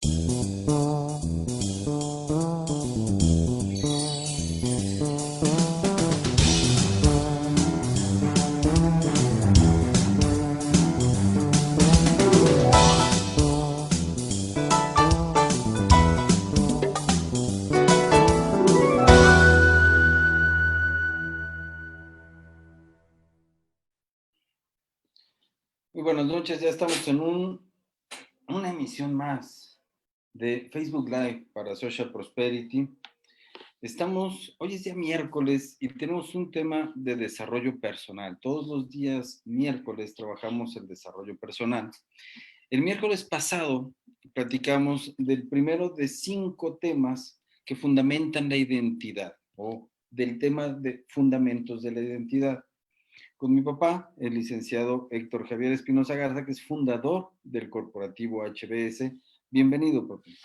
Muy buenas noches, ya estamos en una emisión más de Facebook Live para Social Prosperity. Hoy es día miércoles y tenemos un tema de desarrollo personal. Todos los días miércoles trabajamos el desarrollo personal. El miércoles pasado platicamos del primero de 5 temas que fundamentan la identidad o del tema de fundamentos de la identidad con mi papá, el licenciado Héctor Javier Espinosa Garza, que es fundador del corporativo HBS. Bienvenido, papi.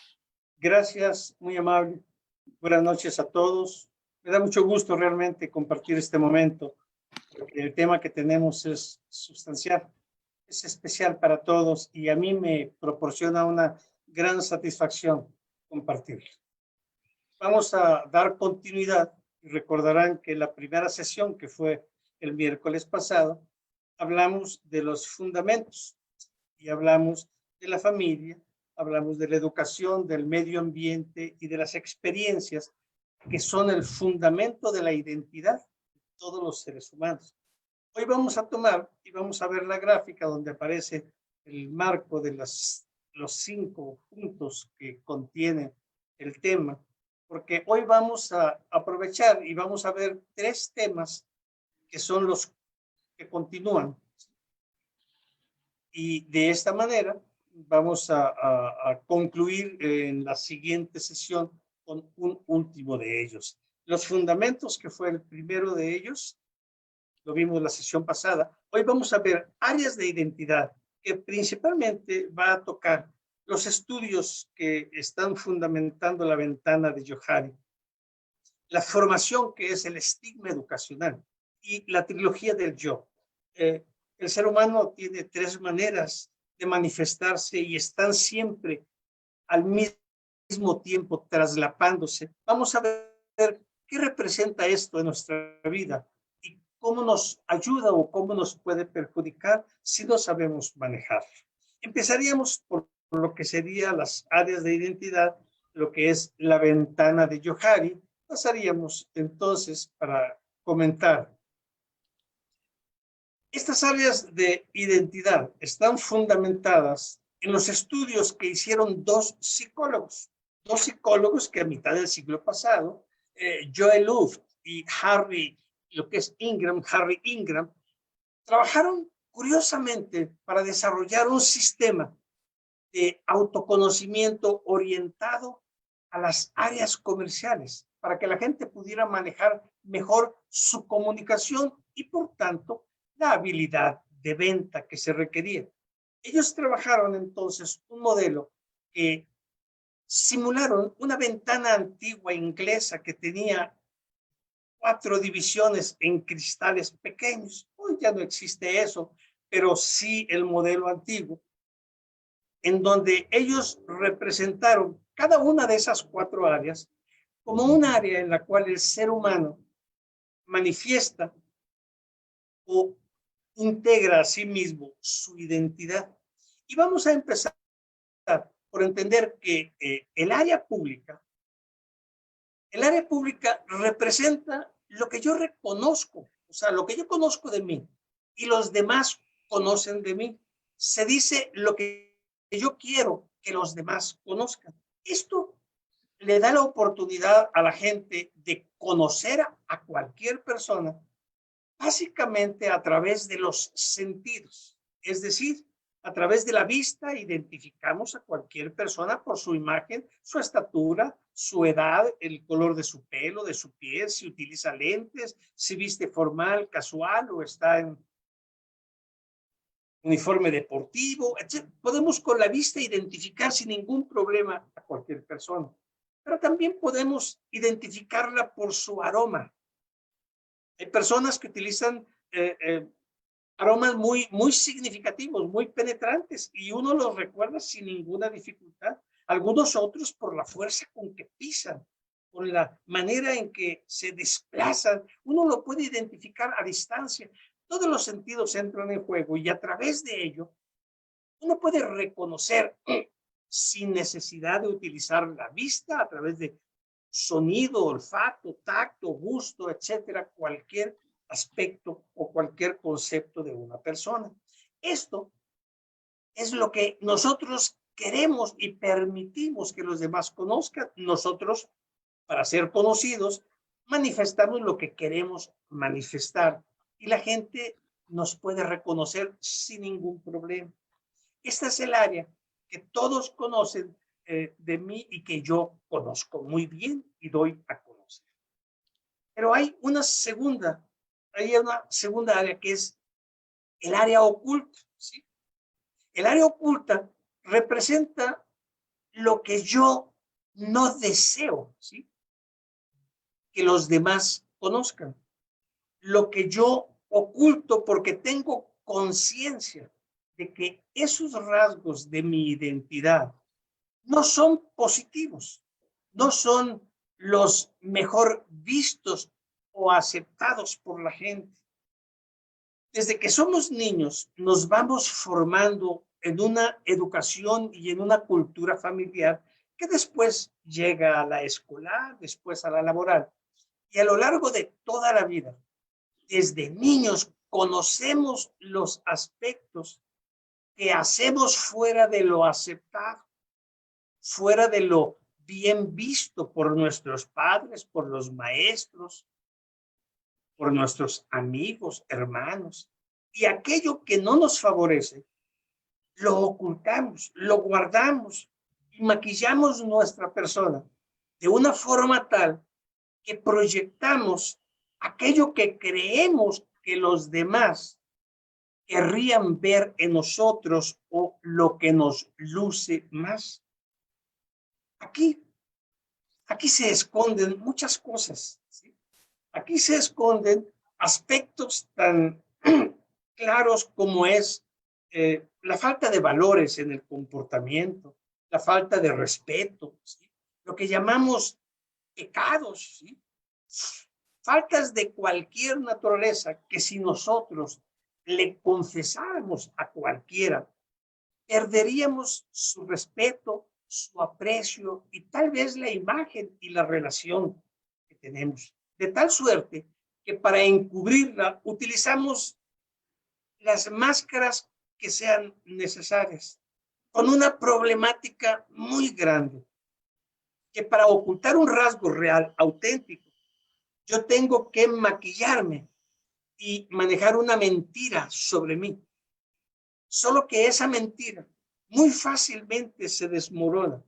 Gracias, muy amable. Buenas noches a todos. Me da mucho gusto realmente compartir este momento, porque el tema que tenemos es sustancial, es especial para todos y a mí me proporciona una gran satisfacción compartirlo. Vamos a dar continuidad y recordarán que la primera sesión, que fue el miércoles pasado, hablamos de los fundamentos y hablamos de la familia, hablamos de la educación, del medio ambiente y de las experiencias que son el fundamento de la identidad de todos los seres humanos. Hoy vamos a tomar y vamos a ver la gráfica donde aparece el marco de los 5 puntos que contiene el tema, porque hoy vamos a aprovechar y vamos a ver 3 temas que son los que continúan. Y de esta manera vamos a concluir en la siguiente sesión con un último de ellos. Los fundamentos, que fue el primero de ellos, lo vimos la sesión pasada. Hoy vamos a ver áreas de identidad que principalmente va a tocar los estudios que están fundamentando la ventana de Johari, la formación, que es el estigma educacional, y la trilogía del yo. El ser humano tiene 3 maneras de manifestarse y están siempre al mismo tiempo traslapándose. Vamos a ver qué representa esto en nuestra vida y cómo nos ayuda o cómo nos puede perjudicar si no sabemos manejar. Empezaríamos por lo que serían las áreas de identidad, lo que es la ventana de Johari. Pasaríamos entonces para comentar. Estas áreas de identidad están fundamentadas en los estudios que hicieron 2 psicólogos que a mitad del siglo pasado, Joel Luft y Harry Ingram, trabajaron curiosamente para desarrollar un sistema de autoconocimiento orientado a las áreas comerciales, para que la gente pudiera manejar mejor su comunicación y, por tanto, la habilidad de venta que se requería. Ellos trabajaron entonces un modelo que simularon una ventana antigua inglesa que tenía 4 divisiones en cristales pequeños. Hoy ya no existe eso, pero sí el modelo antiguo, en donde ellos representaron cada una de esas 4 áreas como un área en la cual el ser humano manifiesta o integra a sí mismo su identidad. Y vamos a empezar por entender que el área pública representa lo que yo reconozco, o sea, lo que yo conozco de mí y los demás conocen de mí. Se dice lo que yo quiero que los demás conozcan. Esto le da la oportunidad a la gente de conocer a cualquier persona básicamente a través de los sentidos. Es decir, a través de la vista identificamos a cualquier persona por su imagen, su estatura, su edad, el color de su pelo, de su piel, si utiliza lentes, si viste formal, casual o está en uniforme deportivo, etc. Podemos con la vista identificar sin ningún problema a cualquier persona, pero también podemos identificarla por su aroma. Hay personas que utilizan aromas muy significativos, muy penetrantes, y uno los recuerda sin ninguna dificultad. Algunos otros por la fuerza con que pisan, por la manera en que se desplazan. Uno lo puede identificar a distancia. Todos los sentidos entran en juego y a través de ello uno puede reconocer sin necesidad de utilizar la vista a través de sonido, olfato, tacto, gusto, etcétera, cualquier aspecto o cualquier concepto de una persona. Esto es lo que nosotros queremos y permitimos que los demás conozcan. Nosotros, para ser conocidos, manifestamos lo que queremos manifestar y la gente nos puede reconocer sin ningún problema. Esta es el área que todos conocen de mí y que yo conozco muy bien y doy a conocer. Pero hay una segunda área que es el área oculta, ¿sí? El área oculta representa lo que yo no deseo, ¿sí?, que los demás conozcan. Lo que yo oculto porque tengo conciencia de que esos rasgos de mi identidad no son positivos, no son los mejor vistos o aceptados por la gente. Desde que somos niños nos vamos formando en una educación y en una cultura familiar que después llega a la escolar, después a la laboral. Y a lo largo de toda la vida, desde niños, conocemos los aspectos que hacemos fuera de lo aceptado, fuera de lo bien visto por nuestros padres, por los maestros, por nuestros amigos, hermanos. Y aquello que no nos favorece, lo ocultamos, lo guardamos y maquillamos nuestra persona de una forma tal que proyectamos aquello que creemos que los demás querrían ver en nosotros o lo que nos luce más. Aquí se esconden muchas cosas, ¿sí? Aquí se esconden aspectos tan claros como es la falta de valores en el comportamiento, la falta de respeto, ¿sí?, lo que llamamos pecados, ¿sí?, faltas de cualquier naturaleza que si nosotros le confesáramos a cualquiera, perderíamos su respeto, su aprecio y tal vez la imagen y la relación que tenemos. De tal suerte que para encubrirla utilizamos las máscaras que sean necesarias, con una problemática muy grande, que para ocultar un rasgo real, auténtico, yo tengo que maquillarme y manejar una mentira sobre mí. Solo que esa mentira muy fácilmente se desmorona.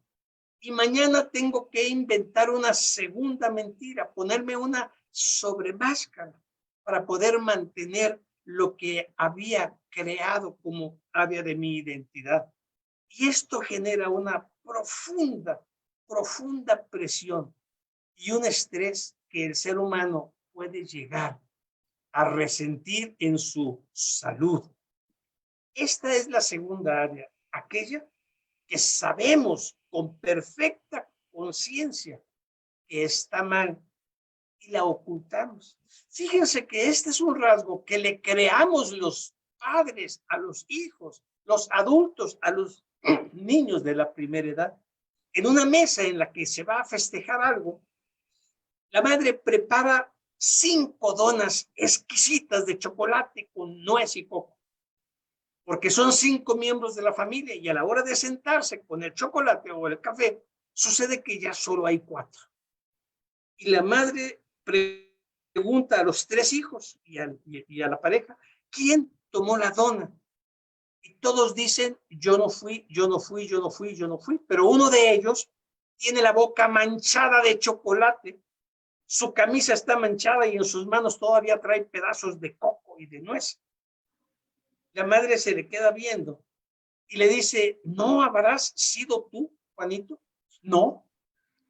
Y mañana tengo que inventar una segunda mentira, ponerme una sobremáscara para poder mantener lo que había creado como área de mi identidad. Y esto genera una profunda presión y un estrés que el ser humano puede llegar a resentir en su salud. Esta es la segunda área, aquella que sabemos con perfecta conciencia que está mal y la ocultamos. Fíjense que este es un rasgo que le creamos los padres a los hijos, los adultos a los niños de la primera edad. En una mesa en la que se va a festejar algo, la madre prepara 5 donas exquisitas de chocolate con nuez y coco, porque son 5 miembros de la familia y a la hora de sentarse con el chocolate o el café, sucede que ya solo hay 4. Y la madre pregunta a los 3 hijos y a la pareja, ¿quién tomó la dona? Y todos dicen, yo no fui, yo no fui, yo no fui, yo no fui. Pero uno de ellos tiene la boca manchada de chocolate, su camisa está manchada y en sus manos todavía trae pedazos de coco y de nuez. La madre se le queda viendo y le dice, ¿no habrás sido tú, Juanito? No,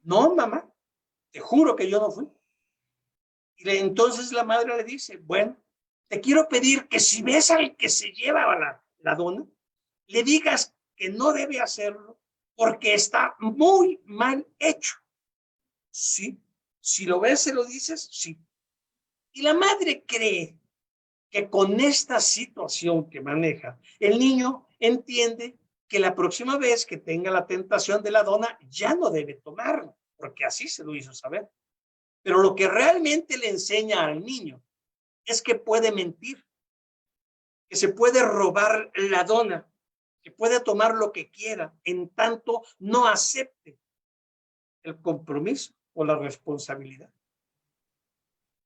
no, mamá, te juro que yo no fui. Y entonces la madre le dice, bueno, te quiero pedir que si ves al que se lleva la dona, le digas que no debe hacerlo porque está muy mal hecho. Sí, si lo ves, se lo dices, sí. Y la madre cree que con esta situación que maneja, el niño entiende que la próxima vez que tenga la tentación de la dona, ya no debe tomarla, porque así se lo hizo saber. Pero lo que realmente le enseña al niño es que puede mentir, que se puede robar la dona, que puede tomar lo que quiera, en tanto no acepte el compromiso o la responsabilidad.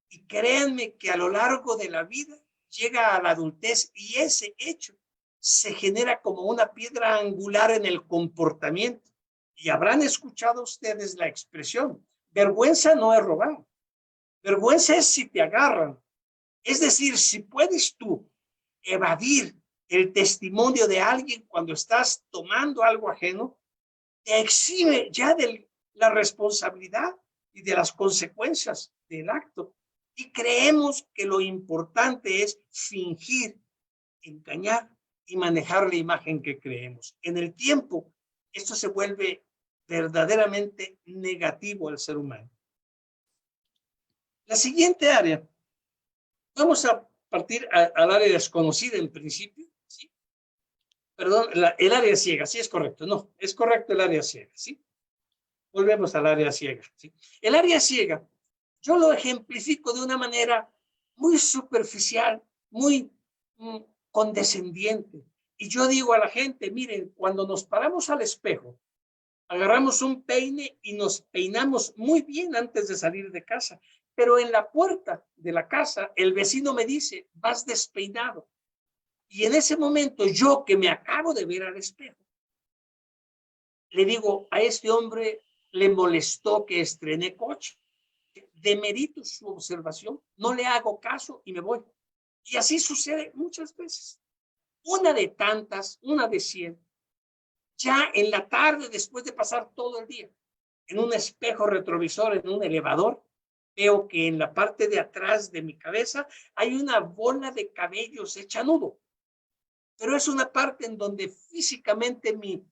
Y créanme que a lo largo de la vida llega a la adultez y ese hecho se genera como una piedra angular en el comportamiento. Y habrán escuchado ustedes la expresión, vergüenza no es robar, vergüenza es si te agarran. Es decir, si puedes tú evadir el testimonio de alguien cuando estás tomando algo ajeno, te exime ya de la responsabilidad y de las consecuencias del acto. Y creemos que lo importante es fingir, engañar y manejar la imagen que creemos. En el tiempo, esto se vuelve verdaderamente negativo al ser humano. La siguiente área, vamos a partir al área desconocida en principio, ¿sí? Perdón, el área ciega, sí es correcto, no, es correcto el área ciega, ¿sí? Volvemos al área ciega, ¿sí? El área ciega, yo lo ejemplifico de una manera muy superficial, muy condescendiente. Y yo digo a la gente, miren, cuando nos paramos al espejo, agarramos un peine y nos peinamos muy bien antes de salir de casa. Pero en la puerta de la casa, el vecino me dice, vas despeinado. Y en ese momento, yo que me acabo de ver al espejo, le digo, a este hombre le molestó que estrené coche. Demerito su observación, no le hago caso y me voy. Y así sucede muchas veces. Una de tantas, una de 100. Ya en la tarde, después de pasar todo el día en un espejo retrovisor, en un elevador, veo que en la parte de atrás de mi cabeza hay una bola de cabellos hecha nudo. Pero es una parte en donde físicamente mi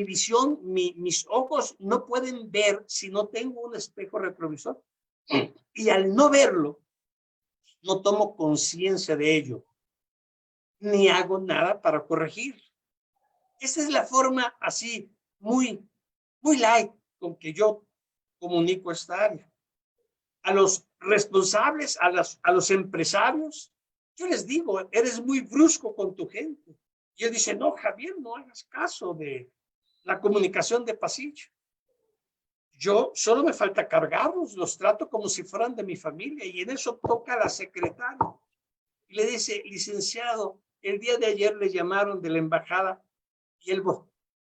visión, mis ojos no pueden ver si no tengo un espejo retrovisor. Y al no verlo, no tomo conciencia de ello, ni hago nada para corregir. Esa es la forma así, muy light, con que yo comunico esta área. A los responsables, a los empresarios, yo les digo, eres muy brusco con tu gente. Y él dice, no, Javier, no hagas caso de la comunicación de pasillo. Yo solo me falta cargarlos, los trato como si fueran de mi familia y en eso toca la secretaria. Y le dice, licenciado, el día de ayer le llamaron de la embajada y él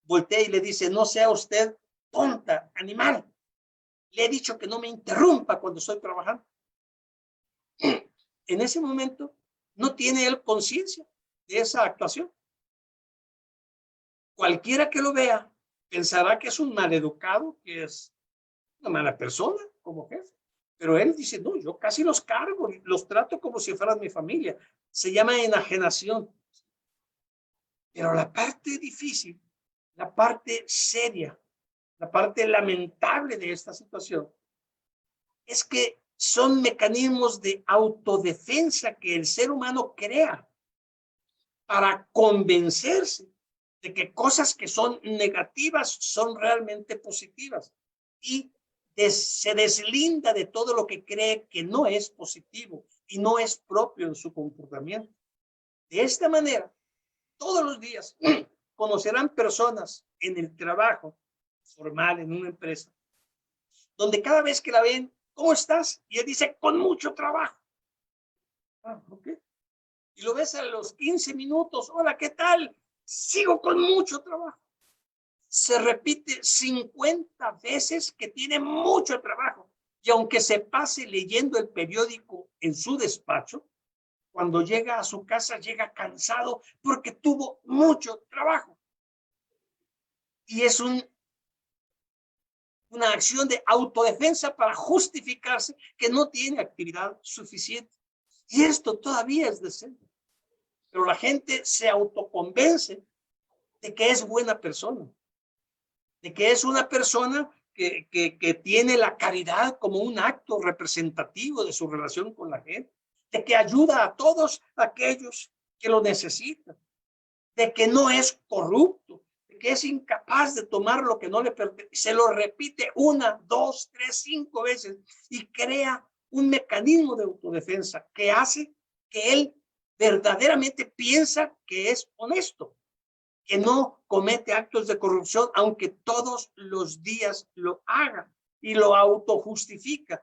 voltea y le dice, no sea usted tonta, animal. Le he dicho que no me interrumpa cuando estoy trabajando. En ese momento no tiene él conciencia de esa actuación. Cualquiera que lo vea pensará que es un maleducado, que es una mala persona como jefe. Pero él dice, no, yo casi los cargo, los trato como si fueran mi familia. Se llama enajenación. Pero la parte difícil, la parte seria, la parte lamentable de esta situación es que son mecanismos de autodefensa que el ser humano crea para convencerse de que cosas que son negativas son realmente positivas y se deslinda de todo lo que cree que no es positivo y no es propio en su comportamiento. De esta manera, todos los días conocerán personas en el trabajo formal, en una empresa, donde cada vez que la ven, ¿cómo estás? Y él dice, con mucho trabajo. Ah, ok. Y lo ves a los 15 minutos, hola, ¿qué tal? Sigo con mucho trabajo. Se repite 50 veces que tiene mucho trabajo. Y aunque se pase leyendo el periódico en su despacho, cuando llega a su casa llega cansado porque tuvo mucho trabajo. Y es una acción de autodefensa para justificarse que no tiene actividad suficiente. Y esto todavía es decente. Pero la gente se autoconvence de que es buena persona. de que es una persona que tiene la caridad como un acto representativo de su relación con la gente, de que ayuda a todos aquellos que lo necesitan, de que no es corrupto, de que es incapaz de tomar lo que no le pertenece. Se lo repite 1, 2, 3, 5 veces y crea un mecanismo de autodefensa que hace que él verdaderamente piensa que es honesto, que no comete actos de corrupción, aunque todos los días lo haga y lo autojustifica.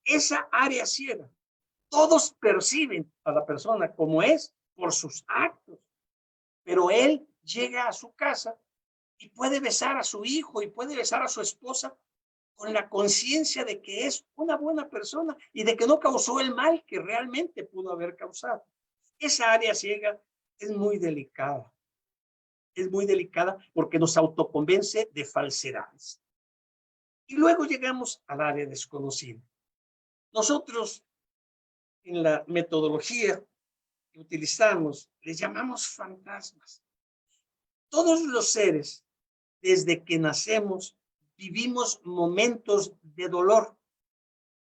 Esa área ciega, todos perciben a la persona como es por sus actos, pero él llega a su casa y puede besar a su hijo y puede besar a su esposa con la conciencia de que es una buena persona y de que no causó el mal que realmente pudo haber causado. Esa área ciega es muy delicada. Es muy delicada porque nos autoconvence de falsedades. Y luego llegamos al área desconocida. Nosotros, en la metodología que utilizamos, les llamamos fantasmas. Todos los seres, desde que nacemos, vivimos momentos de dolor,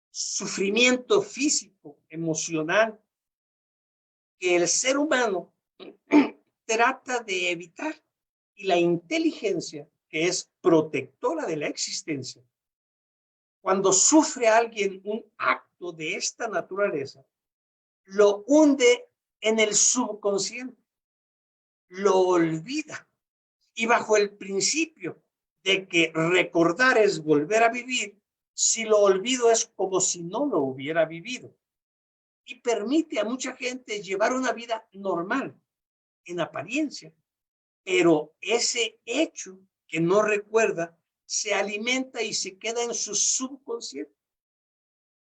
sufrimiento físico, emocional, que el ser humano trata de evitar. Y la inteligencia, que es protectora de la existencia, cuando sufre alguien un acto de esta naturaleza, lo hunde en el subconsciente, lo olvida. Y bajo el principio de que recordar es volver a vivir, si lo olvido es como si no lo hubiera vivido. Y permite a mucha gente llevar una vida normal, en apariencia, pero ese hecho que no recuerda se alimenta y se queda en su subconsciente.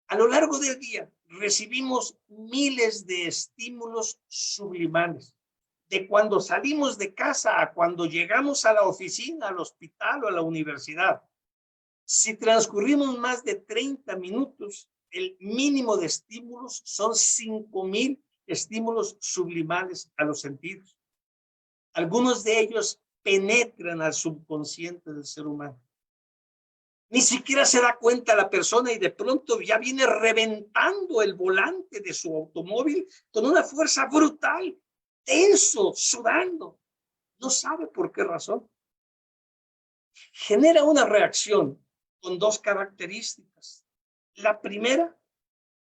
A lo largo del día recibimos miles de estímulos subliminales, de cuando salimos de casa a cuando llegamos a la oficina, al hospital o a la universidad. Si transcurrimos más de 30 minutos, el mínimo de estímulos son 5,000 estímulos subliminales a los sentidos. Algunos de ellos penetran al subconsciente del ser humano. Ni siquiera se da cuenta la persona y de pronto ya viene reventando el volante de su automóvil con una fuerza brutal, tenso, sudando. No sabe por qué razón. Genera una reacción con dos características. La primera,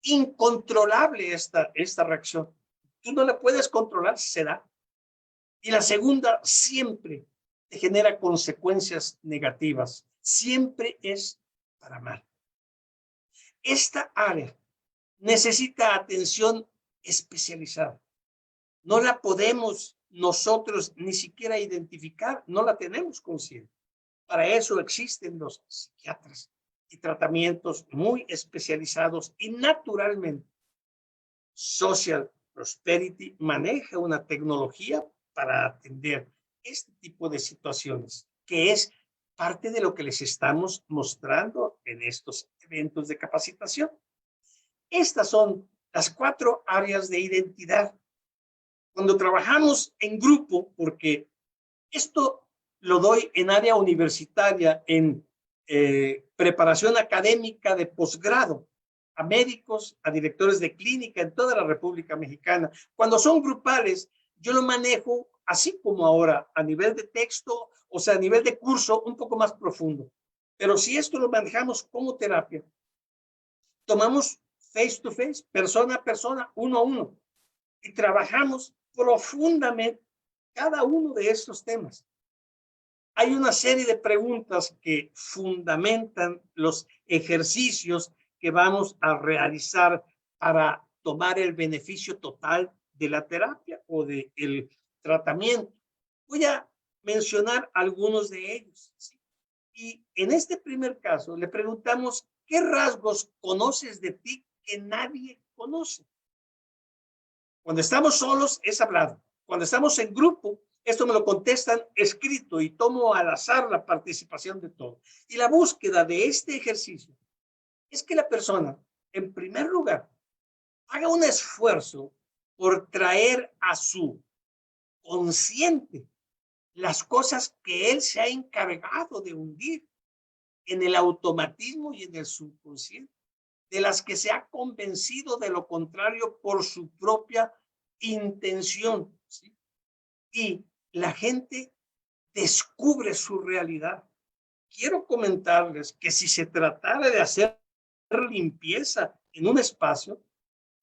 incontrolable esta reacción. Tú no la puedes controlar, se da. Y la segunda, siempre te genera consecuencias negativas. Siempre es para mal. Esta área necesita atención especializada. No la podemos nosotros ni siquiera identificar, no la tenemos consciente. Para eso existen los psiquiatras y tratamientos muy especializados y naturalmente Social Prosperity maneja una tecnología para atender este tipo de situaciones, que es parte de lo que les estamos mostrando en estos eventos de capacitación. Estas son las 4 áreas de identidad. Cuando trabajamos en grupo, porque esto lo doy en área universitaria, en preparación académica de posgrado, a médicos, a directores de clínica en toda la República Mexicana. Cuando son grupales, yo lo manejo así como ahora, a nivel de texto, o sea, a nivel de curso, un poco más profundo. Pero si esto lo manejamos como terapia, tomamos face to face, persona a persona, uno a uno, y trabajamos profundamente cada uno de estos temas. Hay una serie de preguntas que fundamentan los ejercicios que vamos a realizar para tomar el beneficio total de la terapia o del tratamiento. Voy a mencionar algunos de ellos. ¿Sí? Y en este primer caso le preguntamos, ¿qué rasgos conoces de ti que nadie conoce? Cuando estamos solos es hablado. Cuando estamos en grupo, esto me lo contestan escrito y tomo al azar la participación de todos. Y la búsqueda de este ejercicio es que la persona, en primer lugar, haga un esfuerzo por traer a su consciente las cosas que él se ha encargado de hundir en el automatismo y en el subconsciente, de las que se ha convencido de lo contrario por su propia intención, ¿sí? Y la gente descubre su realidad. Quiero comentarles que si se tratara de hacer limpieza en un espacio,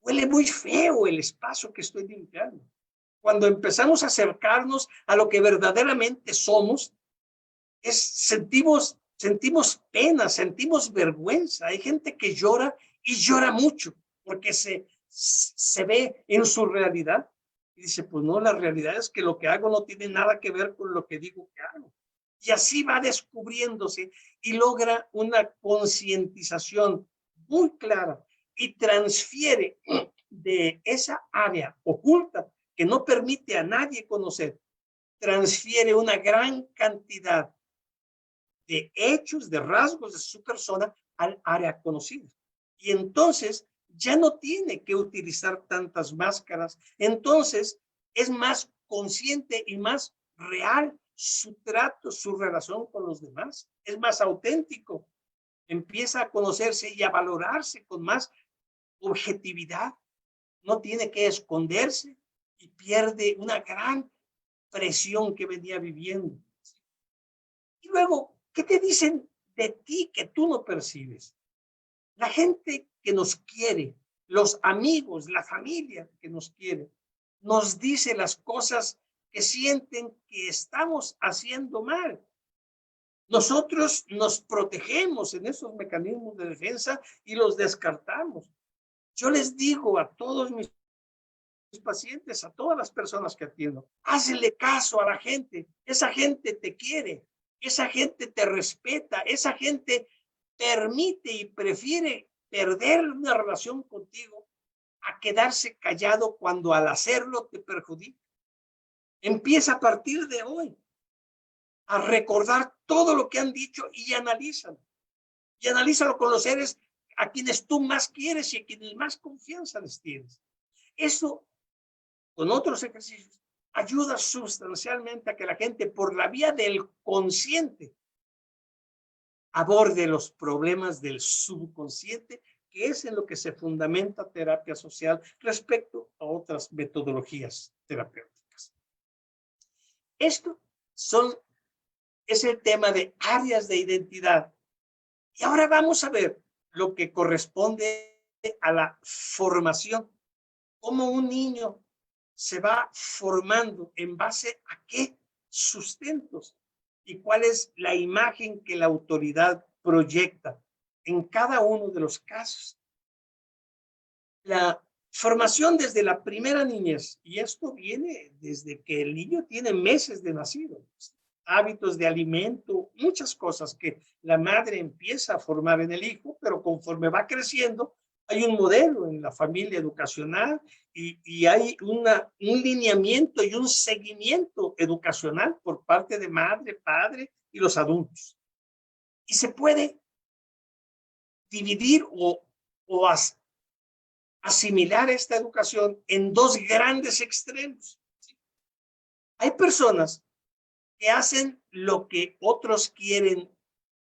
huele muy feo el espacio que estoy limpiando. Cuando empezamos a acercarnos a lo que verdaderamente somos, sentimos pena, sentimos vergüenza. Hay gente que llora y llora mucho porque se ve en su realidad y dice, pues no, la realidad es que lo que hago no tiene nada que ver con lo que digo que hago. Y así va descubriéndose y logra una concientización muy clara y transfiere de esa área oculta que no permite a nadie conocer, transfiere una gran cantidad de hechos, de rasgos de su persona al área conocida. Y entonces ya no tiene que utilizar tantas máscaras. Entonces es más consciente y más real su trato, su relación con los demás. Es más auténtico. Empieza a conocerse y a valorarse con más objetividad. No tiene que esconderse y pierde una gran presión que venía viviendo. Y luego, ¿qué te dicen de ti que tú no percibes? La gente que nos quiere, los amigos, la familia que nos quiere, nos dice las cosas que sienten que estamos haciendo mal. Nosotros nos protegemos en esos mecanismos de defensa y los descartamos. Yo les digo a todos mis pacientes, a todas las personas que atiendo, hazle caso a la gente. Esa gente te quiere, esa gente te respeta, esa gente permite y prefiere perder una relación contigo a quedarse callado cuando al hacerlo te perjudica. Empieza a partir de hoy a recordar todo lo que han dicho y analízalo. Y analízalo con los seres a quienes tú más quieres y a quienes más confianza les tienes. Eso, con otros ejercicios, ayuda sustancialmente a que la gente, por la vía del consciente, aborde los problemas del subconsciente, que es en lo que se fundamenta terapia social respecto a otras metodologías terapéuticas. Esto es el tema de áreas de identidad. Y ahora vamos a ver lo que corresponde a la formación. Cómo un niño se va formando en base a qué sustentos y cuál es la imagen que la autoridad proyecta en cada uno de los casos. La formación desde la primera niñez, y esto viene desde que el niño tiene meses de nacido, hábitos de alimento, muchas cosas que la madre empieza a formar en el hijo, pero conforme va creciendo, hay un modelo en la familia educacional y hay un lineamiento y un seguimiento educacional por parte de madre, padre y los adultos. Y se puede dividir o asimilar esta educación en dos grandes extremos. Hay personas que hacen lo que otros quieren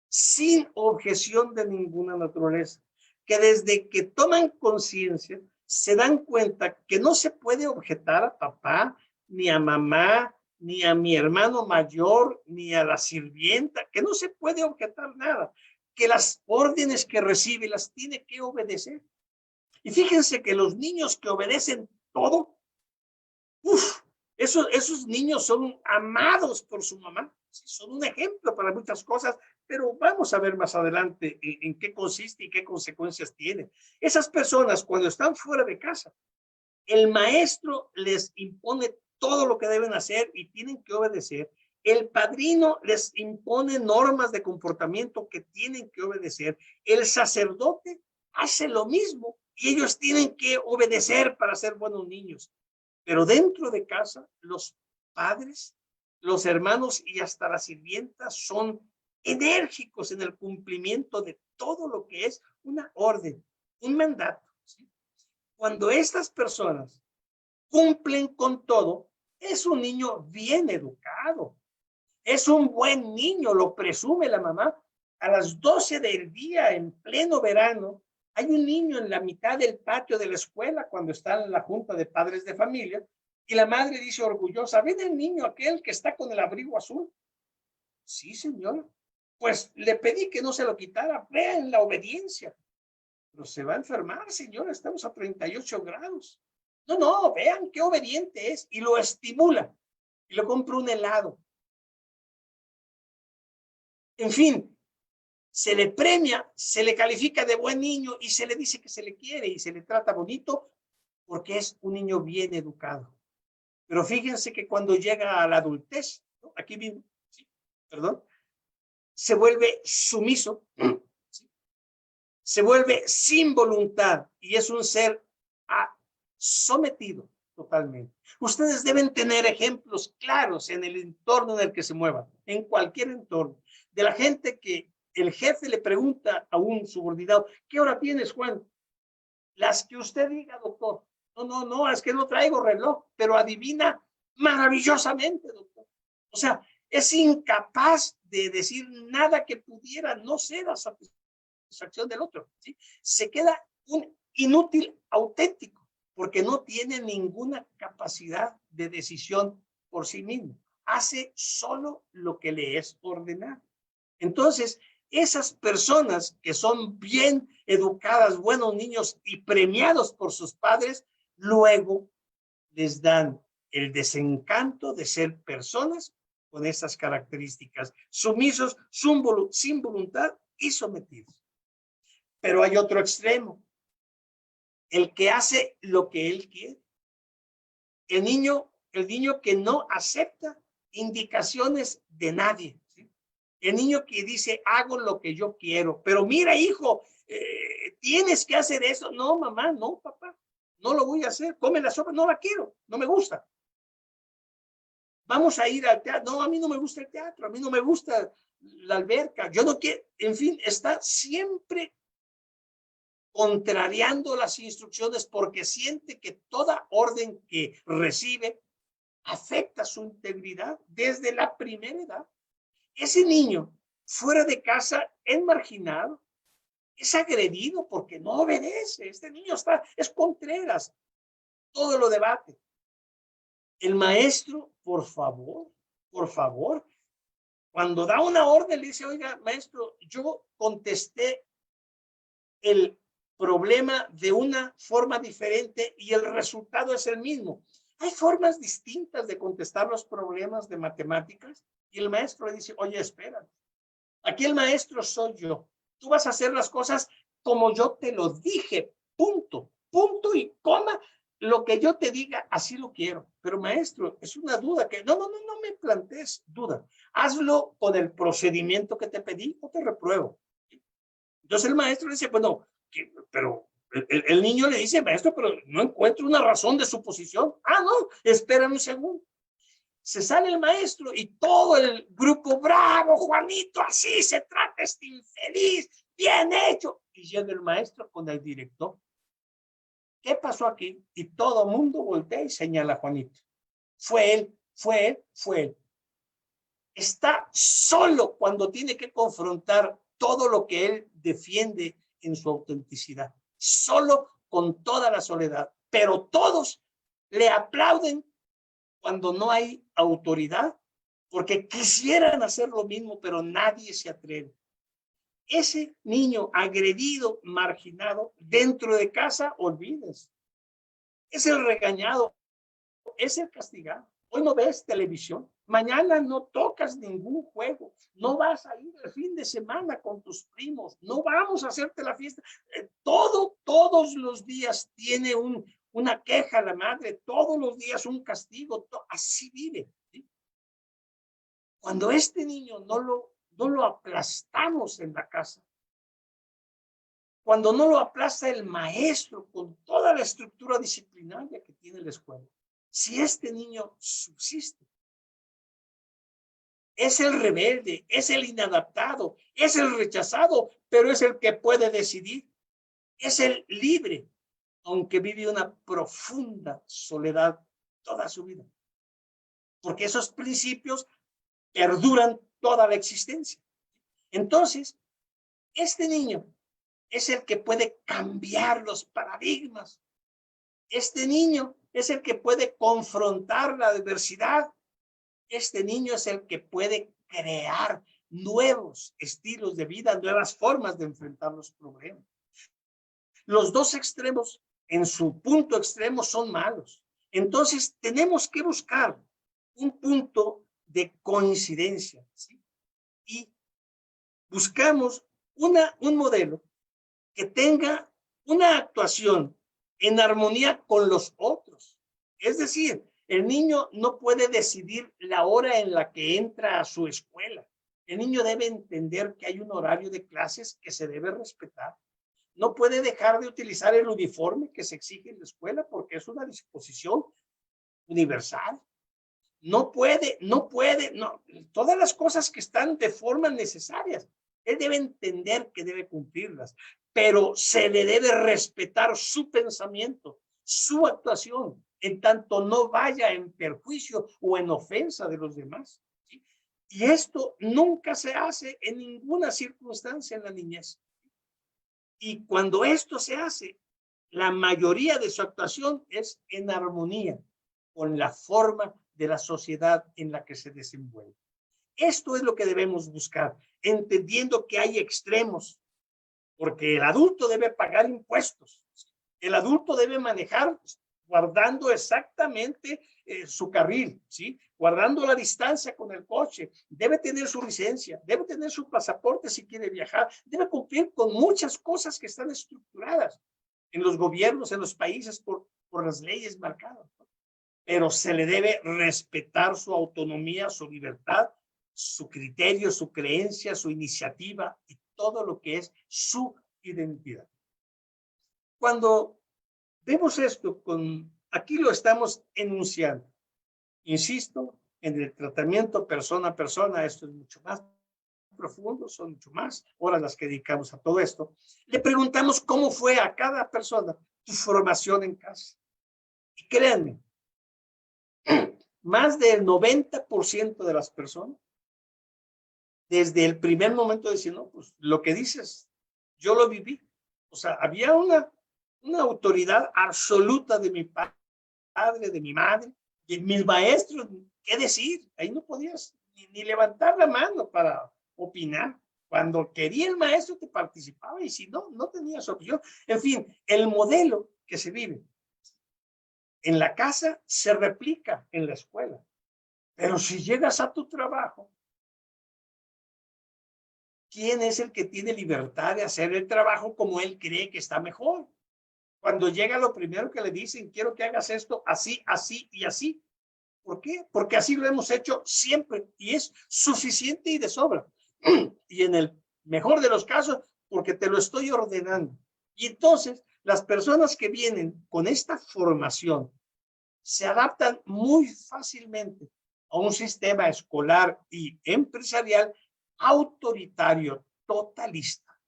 sin objeción de ninguna naturaleza, que desde que toman conciencia se dan cuenta que no se puede objetar a papá, ni a mamá, ni a mi hermano mayor, ni a la sirvienta, que no se puede objetar nada, que las órdenes que recibe las tiene que obedecer. Y fíjense que los niños que obedecen todo, esos niños son amados por su mamá, son un ejemplo para muchas cosas, pero vamos a ver más adelante en qué consiste y qué consecuencias tiene. Esas personas cuando están fuera de casa, el maestro les impone todo lo que deben hacer y tienen que obedecer. El padrino les impone normas de comportamiento que tienen que obedecer. El sacerdote hace lo mismo y ellos tienen que obedecer para ser buenos niños. Pero dentro de casa, los padres, los hermanos y hasta las sirvientas son enérgicos en el cumplimiento de todo lo que es una orden, un mandato. ¿Sí? Cuando estas personas cumplen con todo, es un niño bien educado, Es un buen niño, lo presume la mamá. A las 12 del día, en pleno verano, hay un niño en la mitad del patio de la escuela cuando está en la junta de padres de familia y la madre dice orgullosa, ¿ven el niño aquel que está con el abrigo azul? Sí, señor. Pues le pedí que no se lo quitara. Vean la obediencia. Pero se va a enfermar, señor. Estamos a 38 grados. No, no, vean qué obediente es. Y lo estimula. Y le compra un helado. En fin, se le premia, se le califica de buen niño y se le dice que se le quiere y se le trata bonito porque es un niño bien educado. Pero fíjense que cuando llega a la adultez, ¿no? Aquí mismo, ¿sí? Perdón, se vuelve sumiso, ¿sí? Se vuelve sin voluntad y es un ser sometido totalmente. Ustedes deben tener ejemplos claros en el entorno en el que se muevan, en cualquier entorno, de la gente que el jefe le pregunta a un subordinado, ¿qué hora tienes, Juan? Las que usted diga, doctor. No, no, no, es que no traigo reloj, pero adivina maravillosamente, doctor. O sea, es incapaz de decir nada que pudiera no ser a satisfacción del otro, ¿sí? Se queda un inútil auténtico, porque no tiene ninguna capacidad de decisión por sí mismo. Hace solo lo que le es ordenado. Entonces, esas personas que son bien educadas, buenos niños y premiados por sus padres, luego les dan el desencanto de ser personas con esas características, sumisos, sin voluntad y sometidos. Pero hay otro extremo, el que hace lo que él quiere. El niño que no acepta indicaciones de nadie. ¿Sí? El niño que dice, hago lo que yo quiero, pero mira, hijo, tienes que hacer eso. No, mamá, no, papá, no lo voy a hacer. Come la sopa, no la quiero, no me gusta. Vamos a ir al teatro. No, a mí no me gusta el teatro, a mí no me gusta la alberca. Yo no quiero, en fin, está siempre contrariando las instrucciones porque siente que toda orden que recibe afecta su integridad desde la primera edad. Ese niño fuera de casa es marginado, es agredido porque no obedece. Este niño es contreras, todo lo debate. El maestro, por favor, cuando da una orden le dice, oiga, maestro, yo contesté el problema de una forma diferente y el resultado es el mismo. Hay formas distintas de contestar los problemas de matemáticas y el maestro le dice, oye, espera, aquí el maestro soy yo. Tú vas a hacer las cosas como yo te lo dije, punto, punto y coma. Lo que yo te diga, así lo quiero. Pero maestro, es una duda que no me plantees duda. Hazlo con el procedimiento que te pedí o te repruebo. Entonces el maestro le dice, bueno, pero el niño le dice, maestro, pero no encuentro una razón de su posición. Ah, no, espérame un segundo. Se sale el maestro y todo el grupo, bravo, Juanito, así se trata este infeliz, bien hecho. Y llega el maestro con el director. ¿Qué pasó aquí? Y todo el mundo voltea y señala a Juanito. Fue él, fue él, fue él. Está solo cuando tiene que confrontar todo lo que él defiende en su autenticidad. Solo con toda la soledad. Pero todos le aplauden cuando no hay autoridad, porque quisieran hacer lo mismo, pero nadie se atreve. Ese niño agredido, marginado, dentro de casa, olvídense. Es el regañado, es el castigado. Hoy no ves televisión, mañana no tocas ningún juego, no vas a ir el fin de semana con tus primos, no vamos a hacerte la fiesta. Todos los días tiene una queja la madre, todos los días un castigo, así vive. ¿Sí? Cuando este niño no lo aplastamos en la casa, cuando no lo aplasta el maestro con toda la estructura disciplinaria que tiene la escuela, si este niño subsiste, es el rebelde, es el inadaptado, es el rechazado, pero es el que puede decidir, es el libre, aunque vive una profunda soledad toda su vida. Porque esos principios perduran toda la existencia. Entonces, este niño es el que puede cambiar los paradigmas. Este niño es el que puede confrontar la adversidad. Este niño es el que puede crear nuevos estilos de vida, nuevas formas de enfrentar los problemas. Los dos extremos, en su punto extremo, son malos. Entonces, tenemos que buscar un punto de coincidencia, ¿sí? Y buscamos un modelo que tenga una actuación en armonía con los otros. Es decir, el niño no puede decidir la hora en la que entra a su escuela. El niño debe entender que hay un horario de clases que se debe respetar. No puede dejar de utilizar el uniforme que se exige en la escuela porque es una disposición universal. No puede, todas las cosas que están de forma necesarias. Él debe entender que debe cumplirlas, pero se le debe respetar su pensamiento, su actuación, en tanto no vaya en perjuicio o en ofensa de los demás, ¿sí? Y esto nunca se hace en ninguna circunstancia en la niñez. Y cuando esto se hace, la mayoría de su actuación es en armonía con la forma de la sociedad en la que se desenvuelve. Esto es lo que debemos buscar, entendiendo que hay extremos, porque el adulto debe pagar impuestos, el adulto debe manejar guardando exactamente su carril, ¿sí? Guardando la distancia con el coche, debe tener su licencia, debe tener su pasaporte si quiere viajar, debe cumplir con muchas cosas que están estructuradas en los gobiernos, en los países por las leyes marcadas, ¿no? Pero se le debe respetar su autonomía, su libertad, su criterio, su creencia, su iniciativa y todo lo que es su identidad. Cuando vemos esto, aquí lo estamos enunciando. Insisto, en el tratamiento persona a persona, esto es mucho más profundo, son mucho más horas las que dedicamos a todo esto. Le preguntamos cómo fue a cada persona tu formación en casa. Y créanme, más del 90% de las personas, desde el primer momento decían, no, pues lo que dices, yo lo viví. O sea, había una autoridad absoluta de mi padre, de mi madre, de mis maestros, ¿qué decir? Ahí no podías ni levantar la mano para opinar. Cuando quería el maestro te participaba y si no, no tenías opción. En fin, el modelo que se vive en la casa se replica en la escuela. Pero si llegas a tu trabajo, ¿quién es el que tiene libertad de hacer el trabajo como él cree que está mejor? Cuando llega lo primero que le dicen, quiero que hagas esto así, así y así. ¿Por qué? Porque así lo hemos hecho siempre y es suficiente y de sobra. Y en el mejor de los casos, porque te lo estoy ordenando. Y entonces, las personas que vienen con esta formación se adaptan muy fácilmente a un sistema escolar y empresarial autoritario, totalista.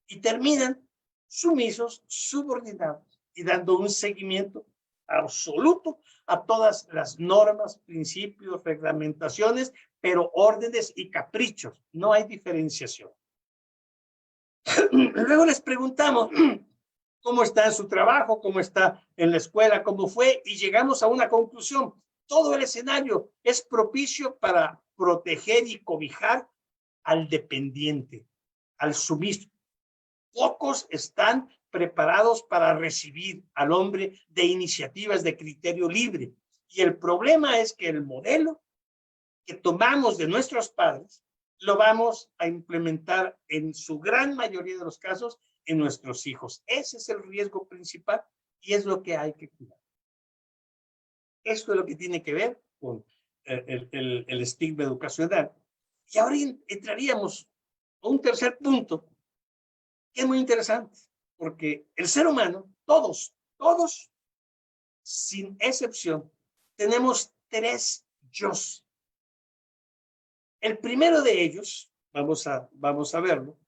Y terminan sumisos, subordinados y dando un seguimiento absoluto a todas las normas, principios, reglamentaciones, pero órdenes y caprichos. No hay diferenciación. Luego les preguntamos cómo está en su trabajo, cómo está en la escuela, cómo fue, y llegamos a una conclusión. Todo el escenario es propicio para proteger y cobijar al dependiente, al sumiso. Pocos están preparados para recibir al hombre de iniciativas de criterio libre. Y el problema es que el modelo que tomamos de nuestros padres lo vamos a implementar en su gran mayoría de los casos en nuestros hijos. Ese es el riesgo principal y es lo que hay que cuidar. Esto es lo que tiene que ver con el estigma educacional. Y ahora entraríamos a un tercer punto que es muy interesante, porque el ser humano, todos, sin excepción, tenemos tres yos. El primero de ellos, vamos a verlo,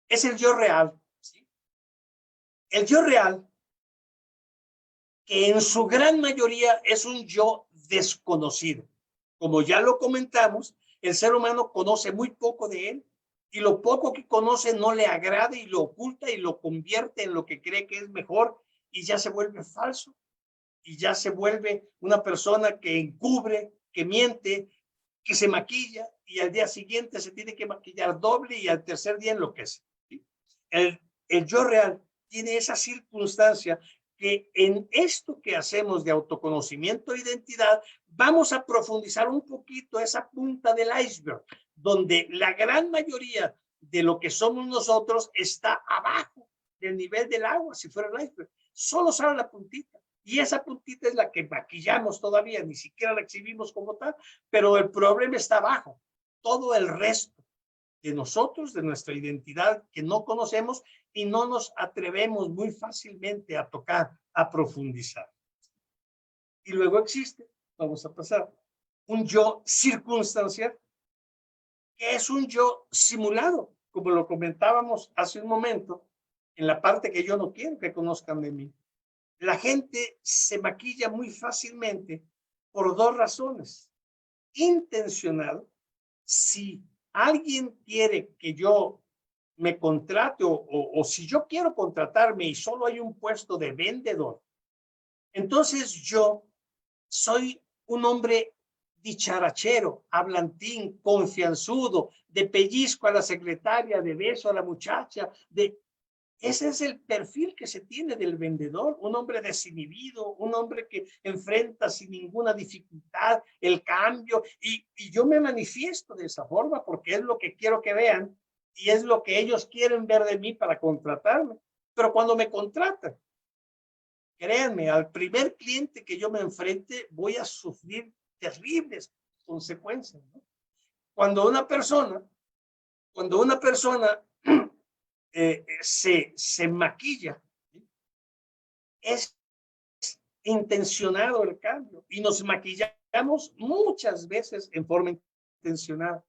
es el yo real, ¿sí? El yo real, que en su gran mayoría es un yo desconocido. Como ya lo comentamos, el ser humano conoce muy poco de él y lo poco que conoce no le agrada y lo oculta y lo convierte en lo que cree que es mejor y ya se vuelve falso y ya se vuelve una persona que encubre, que miente, que se maquilla y al día siguiente se tiene que maquillar doble y al tercer día enloquece. ¿Sí? El yo real tiene esa circunstancia que en esto que hacemos de autoconocimiento e identidad, vamos a profundizar un poquito esa punta del iceberg, donde la gran mayoría de lo que somos nosotros está abajo del nivel del agua, si fuera el iceberg. Solo sale la puntita. Y esa puntita es la que maquillamos todavía, ni siquiera la exhibimos como tal, pero el problema está abajo. Todo el resto de nosotros, de nuestra identidad que no conocemos y no nos atrevemos muy fácilmente a tocar, a profundizar. Y luego existe, vamos a pasar, un yo circunstancial, que es un yo simulado, como lo comentábamos hace un momento, en la parte que yo no quiero que conozcan de mí. La gente se maquilla muy fácilmente por dos razones. Intencional, si alguien quiere que yo me contrate o si yo quiero contratarme y solo hay un puesto de vendedor, entonces yo soy un hombre dicharachero, hablantín, confianzudo, de pellizco a la secretaria, de beso a la muchacha, de ese es el perfil que se tiene del vendedor, un hombre desinhibido, un hombre que enfrenta sin ninguna dificultad el cambio y yo me manifiesto de esa forma porque es lo que quiero que vean y es lo que ellos quieren ver de mí para contratarme. Pero cuando me contratan, créanme, al primer cliente que yo me enfrente voy a sufrir terribles consecuencias, ¿no? Cuando una persona se maquilla, ¿sí? Es intencionado el cambio y nos maquillamos muchas veces en forma intencionada,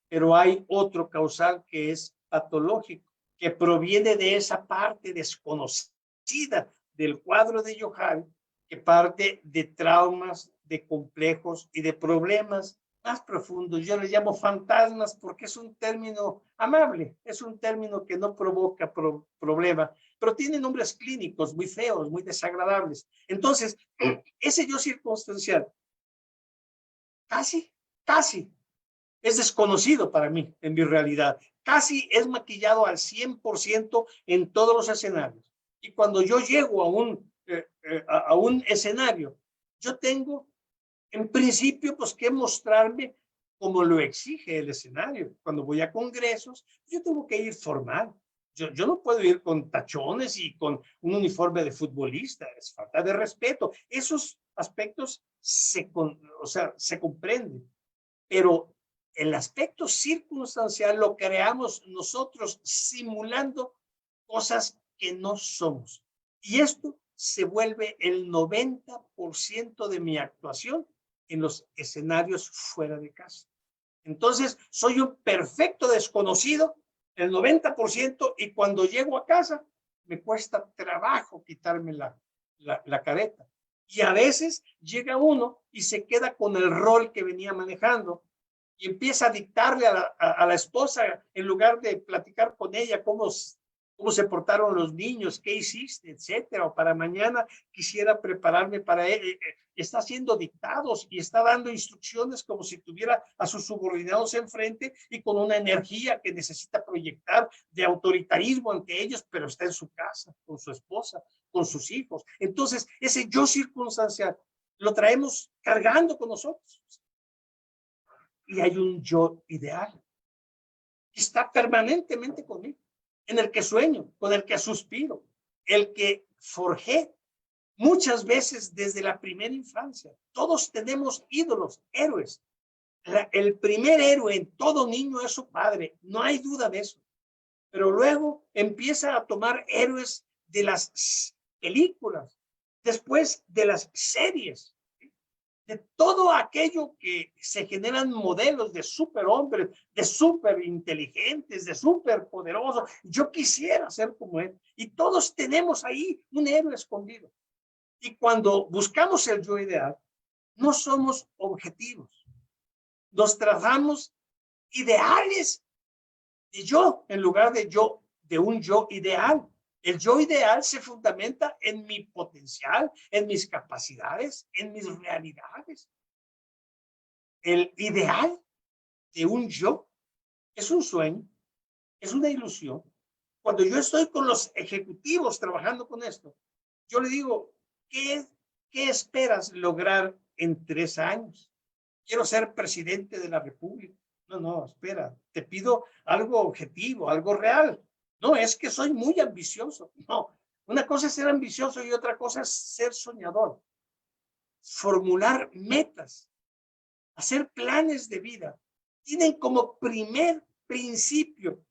pero hay otro causal que es patológico, que proviene de esa parte desconocida del cuadro de Johari, que parte de traumas, de complejos y de problemas más profundos. Yo les llamo fantasmas porque es un término amable, es un término que no provoca problema, pero tiene nombres clínicos muy feos, muy desagradables. Entonces, ese yo circunstancial, casi es desconocido para mí en mi realidad. Casi es maquillado al 100% en todos los escenarios. Y cuando yo llego a un escenario, yo tengo en principio pues que mostrarme como lo exige el escenario. Cuando voy a congresos, yo tengo que ir formal. Yo no puedo ir con tachones y con un uniforme de futbolista, es falta de respeto. Esos aspectos se comprenden, pero el aspecto circunstancial lo creamos nosotros simulando cosas que no somos. Y esto se vuelve el 90% de mi actuación en los escenarios fuera de casa. Entonces, soy un perfecto desconocido, el 90%, y cuando llego a casa, me cuesta trabajo quitarme la careta. Y a veces llega uno y se queda con el rol que venía manejando y empieza a dictarle a la esposa, en lugar de platicar con ella cómo se portaron los niños, qué hiciste, etcétera, o para mañana quisiera prepararme para él. Está haciendo dictados y está dando instrucciones como si tuviera a sus subordinados enfrente y con una energía que necesita proyectar de autoritarismo ante ellos, pero está en su casa, con su esposa, con sus hijos. Entonces, ese yo circunstancial lo traemos cargando con nosotros. Y hay un yo ideal que está permanentemente conmigo, en el que sueño, con el que suspiro, el que forjé muchas veces desde la primera infancia. Todos tenemos ídolos, héroes. El primer héroe en todo niño es su padre, no hay duda de eso. Pero luego empieza a tomar héroes de las películas, después de las series, de todo aquello que se generan modelos de superhombres, de superinteligentes, de superpoderosos. Yo quisiera ser como él. Y todos tenemos ahí un héroe escondido. Y cuando buscamos el yo ideal, no somos objetivos. Nos trazamos ideales de yo en lugar de yo, de un yo ideal. El yo ideal se fundamenta en mi potencial, en mis capacidades, en mis realidades. El ideal de un yo es un sueño, es una ilusión. Cuando yo estoy con los ejecutivos trabajando con esto, yo le digo, ¿qué esperas lograr en 3 años? Quiero ser presidente de la República. No, espera, te pido algo objetivo, algo real. No, es que soy muy ambicioso. No, una cosa es ser ambicioso y otra cosa es ser soñador. Formular metas, hacer planes de vida. Tienen como primer principio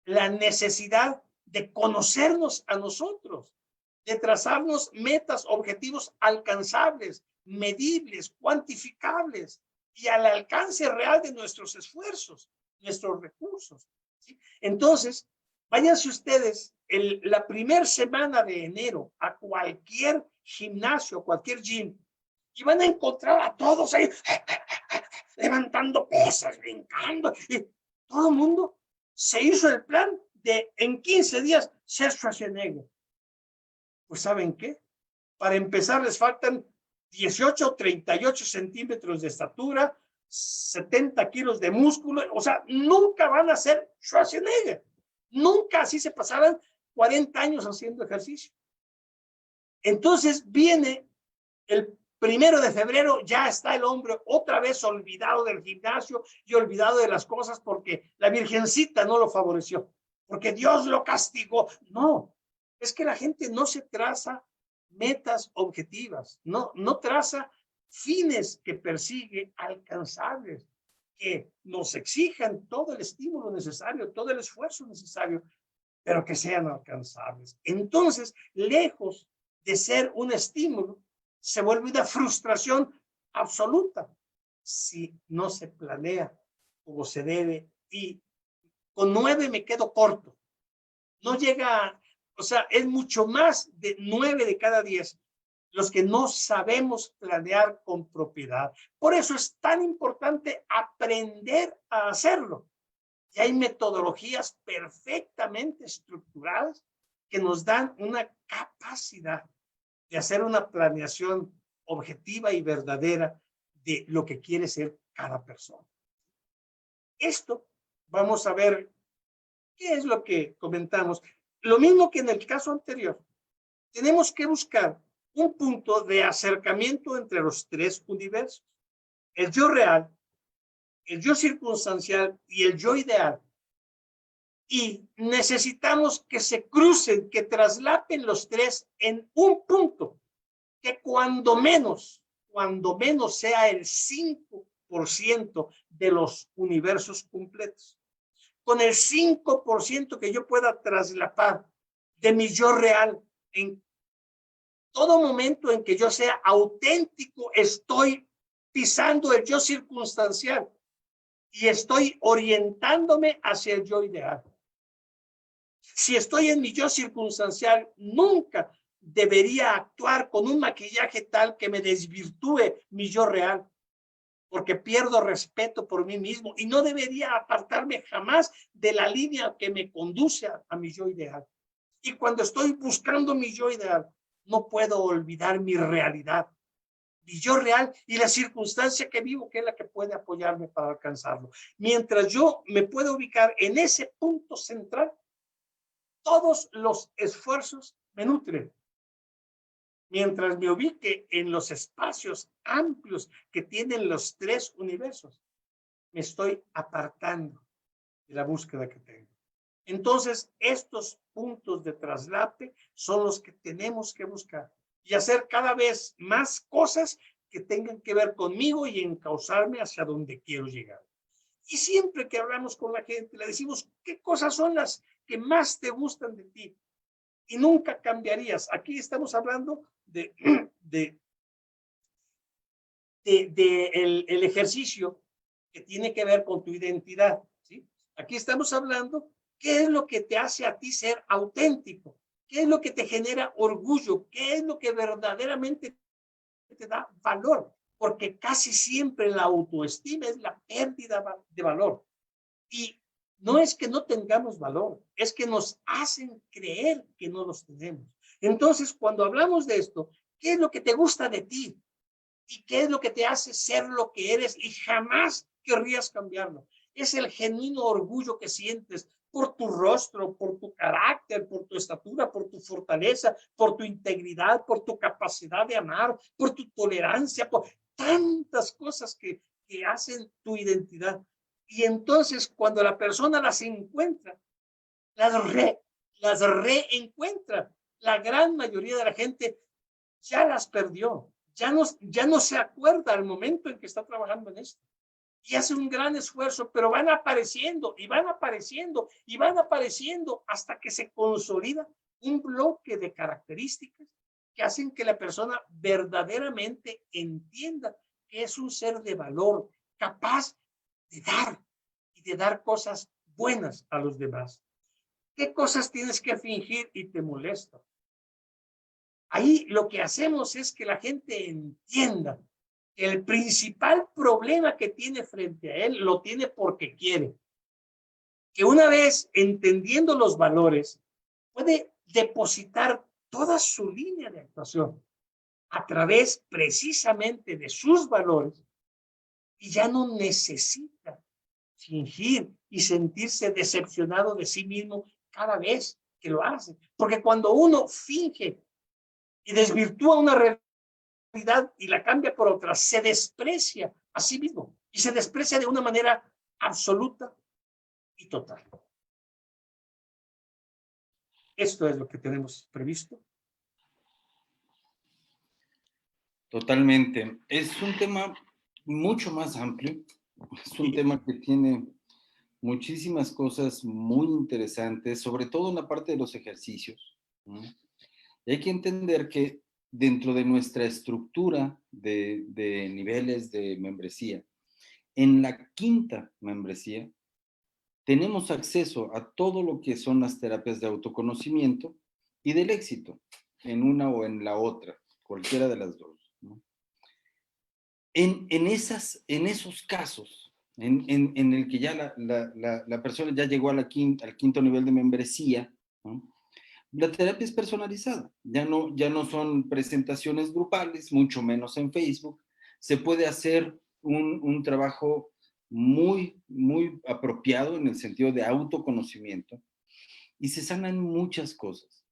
la necesidad de conocernos a nosotros, de trazarnos metas, objetivos alcanzables, medibles, cuantificables y al alcance real de nuestros esfuerzos, nuestros recursos. ¿Sí? Entonces, váyanse ustedes la primera semana de enero a cualquier gimnasio, cualquier gym, y van a encontrar a todos ahí levantando pesas, brincando, y todo el mundo se hizo el plan de en 15 días ser Schwarzenegger. Pues ¿saben qué? Para empezar les faltan 18, 38 centímetros de estatura, 70 kilos de músculo, o sea, nunca van a ser Schwarzenegger. Nunca así se pasarán 40 años haciendo ejercicio. Entonces viene el 1 de febrero, ya está el hombre otra vez olvidado del gimnasio y olvidado de las cosas porque la virgencita no lo favoreció, porque Dios lo castigó. No, es que la gente no se traza metas objetivas, no traza fines que persigue alcanzables, que nos exijan todo el estímulo necesario, todo el esfuerzo necesario, pero que sean alcanzables. Entonces, lejos de ser un estímulo, se vuelve una frustración absoluta si no se planea como se debe y con 9 me quedo corto. No llega, o sea, es mucho más de 9 de cada 10 los que no sabemos planear con propiedad. Por eso es tan importante aprender a hacerlo. Y hay metodologías perfectamente estructuradas que nos dan una capacidad de hacer una planeación objetiva y verdadera de lo que quiere ser cada persona. Esto vamos a ver qué es lo que comentamos. Lo mismo que en el caso anterior, tenemos que buscar un punto de acercamiento entre los 3 universos, el yo real, el yo circunstancial y el yo ideal. Y necesitamos que se crucen, que traslapen los 3 en un punto, que cuando menos sea el 5% de los universos completos. Con el 5% que yo pueda traslapar de mi yo real, en todo momento en que yo sea auténtico, estoy pisando el yo circunstancial y estoy orientándome hacia el yo ideal. Si estoy en mi yo circunstancial, nunca debería actuar con un maquillaje tal que me desvirtúe mi yo real, porque pierdo respeto por mí mismo y no debería apartarme jamás de la línea que me conduce a mi yo ideal. Y cuando estoy buscando mi yo ideal, no puedo olvidar mi realidad, mi yo real y la circunstancia que vivo, que es la que puede apoyarme para alcanzarlo. Mientras yo me puedo ubicar en ese punto central, todos los esfuerzos me nutren. Mientras me ubique en los espacios amplios que tienen los 3 universos, me estoy apartando de la búsqueda que tengo. Entonces, estos puntos de traslape son los que tenemos que buscar y hacer cada vez más cosas que tengan que ver conmigo y encauzarme hacia donde quiero llegar. Y siempre que hablamos con la gente, le decimos, ¿qué cosas son las que más te gustan de ti? Y nunca cambiarías. Aquí estamos hablando de el ejercicio que tiene que ver con tu identidad, ¿sí? Aquí estamos hablando qué es lo que te hace a ti ser auténtico, qué es lo que te genera orgullo, qué es lo que verdaderamente te da valor. porque casi siempre la autoestima es la pérdida de valor. Y no es que no tengamos valor, es que nos hacen creer que no los tenemos. Entonces, cuando hablamos de esto, ¿qué es lo que te gusta de ti? ¿Y qué es lo que te hace ser lo que eres? Y jamás querrías cambiarlo. Es el genuino orgullo que sientes por tu rostro, por tu carácter, por tu estatura, por tu fortaleza, por tu integridad, por tu capacidad de amar, por tu tolerancia, por tantas cosas que hacen tu identidad. Y entonces cuando la persona las encuentra, las, re, las reencuentra. La gran mayoría de la gente ya las perdió, ya no se acuerda al momento en que está trabajando en esto. Y hace un gran esfuerzo, pero van apareciendo y van apareciendo y van apareciendo hasta que se consolida un bloque de características que hacen que la persona verdaderamente entienda que es un ser de valor, capaz de dar y de dar cosas buenas a los demás. ¿Qué cosas tienes que fingir y te molesta? Ahí lo que hacemos es que la gente entienda que el principal problema que tiene frente a él lo tiene porque quiere. Que una vez entendiendo los valores, puede depositar toda su línea de actuación a través precisamente de sus valores y ya no necesita fingir y sentirse decepcionado de sí mismo cada vez que lo hace. Porque cuando uno finge y desvirtúa una realidad y la cambia por otra, se desprecia a sí mismo y se desprecia de una manera absoluta y total. Esto es lo que tenemos previsto. Totalmente. Es un tema mucho más amplio. Es un Sí, tema que tiene muchísimas cosas muy interesantes, sobre todo en la parte de los ejercicios, ¿no? Y hay que entender que dentro de nuestra estructura de niveles de membresía, en la quinta membresía, tenemos acceso a todo lo que son las terapias de autoconocimiento y del éxito, en una o en la otra, cualquiera de las dos, ¿no? En esos casos, en el que ya la persona ya llegó a al quinto nivel de membresía, ¿no? La terapia es personalizada, ya no son presentaciones grupales, mucho menos en Facebook. Se puede hacer un trabajo muy apropiado en el sentido de autoconocimiento y se sanan muchas cosas.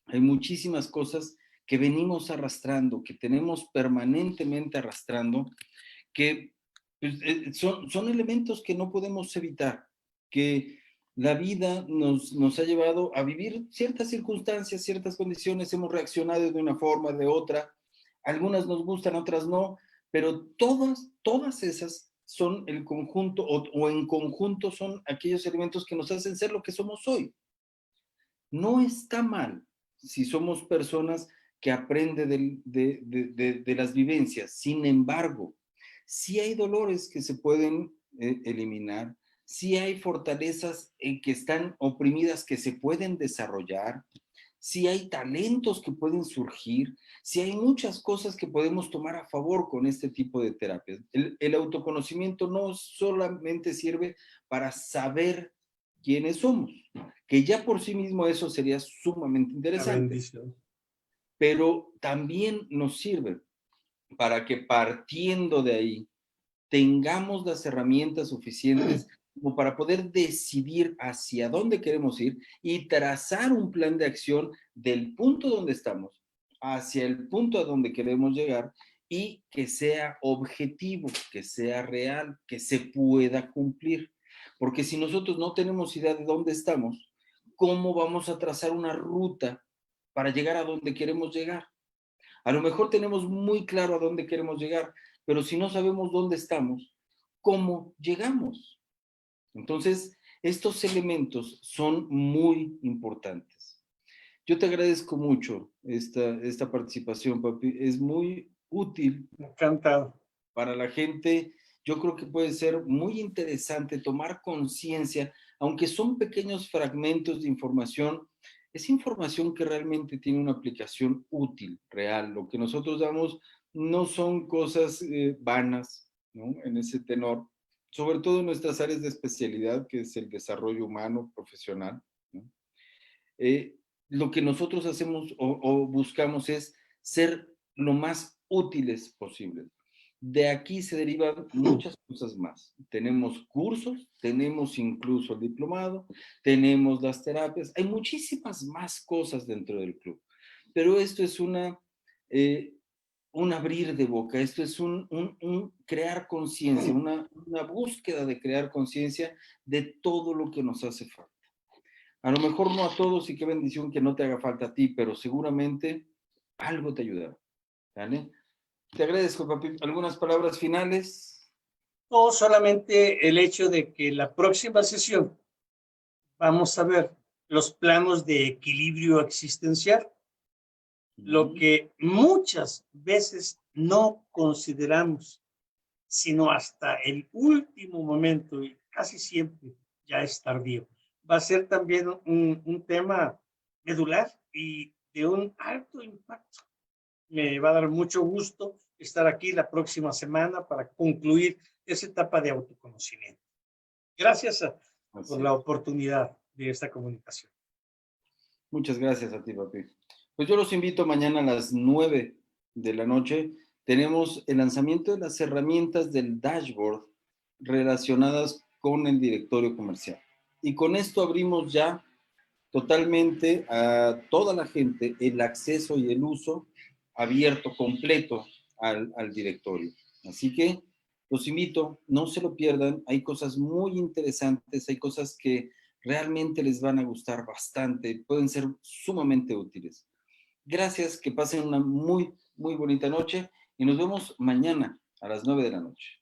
Hay muchísimas cosas que venimos arrastrando, que tenemos permanentemente arrastrando, que pues, son elementos que no podemos evitar, que la vida nos ha llevado a vivir ciertas circunstancias, ciertas condiciones, hemos reaccionado de una forma, de otra, algunas nos gustan, otras no, pero todas esas son el conjunto o en conjunto son aquellos elementos que nos hacen ser lo que somos hoy. No está mal si somos personas que aprenden de las vivencias. Sin embargo, sí hay dolores que se pueden eliminar, sí hay fortalezas que están oprimidas que se pueden desarrollar, sí hay talentos que pueden surgir, sí hay muchas cosas que podemos tomar a favor con este tipo de terapias. El autoconocimiento no solamente sirve para saber quiénes somos, que ya por sí mismo eso sería sumamente la interesante, bendición. pero también nos sirve para que partiendo de ahí tengamos las herramientas suficientes como para poder decidir hacia dónde queremos ir y trazar un plan de acción del punto donde estamos hacia el punto a donde queremos llegar y que sea objetivo, que sea real, que se pueda cumplir. Porque si nosotros no tenemos idea de dónde estamos, ¿cómo vamos a trazar una ruta para llegar a donde queremos llegar? A lo mejor tenemos muy claro a dónde queremos llegar, pero si no sabemos dónde estamos, ¿cómo llegamos? Entonces, estos elementos son muy importantes. Yo te agradezco mucho esta participación, papi. Es muy útil Encantado. para la gente. Yo creo que puede ser muy interesante tomar conciencia, aunque son pequeños fragmentos de información, es información que realmente tiene una aplicación útil, real. Lo que nosotros damos no son cosas vanas, ¿no? En ese tenor, sobre todo en nuestras áreas de especialidad, que es el desarrollo humano profesional, ¿no? Eh, lo que nosotros hacemos o buscamos es ser lo más útiles posible. De aquí se derivan muchas cosas más. Tenemos cursos, tenemos incluso el diplomado, tenemos las terapias, hay muchísimas más cosas dentro del club. Pero esto es eh, un abrir de boca, esto es un crear conciencia, una búsqueda de crear conciencia de todo lo que nos hace falta. A lo mejor no a todos y qué bendición que no te haga falta a ti, pero seguramente algo te ayudará. ¿Vale? Te agradezco, papi. ¿Algunas palabras finales? O solamente el hecho de que la próxima sesión vamos a ver los planos de equilibrio existencial, lo que muchas veces no consideramos, sino hasta el último momento y casi siempre ya es tardío. Va a ser también un tema medular y de un alto impacto. Me va a dar mucho gusto estar aquí la próxima semana para concluir esa etapa de autoconocimiento. Gracias por la oportunidad de esta comunicación. Muchas gracias a ti, papi. Pues yo los invito mañana a las 9 de la noche. Tenemos el lanzamiento de las herramientas del dashboard relacionadas con el directorio comercial. Y con esto abrimos ya totalmente a toda la gente el acceso y el uso abierto, completo al directorio. Así que los invito, no se lo pierdan, hay cosas muy interesantes, hay cosas que realmente les van a gustar bastante, pueden ser sumamente útiles. Gracias, que pasen una muy, muy bonita noche y nos vemos mañana a las 9 de la noche.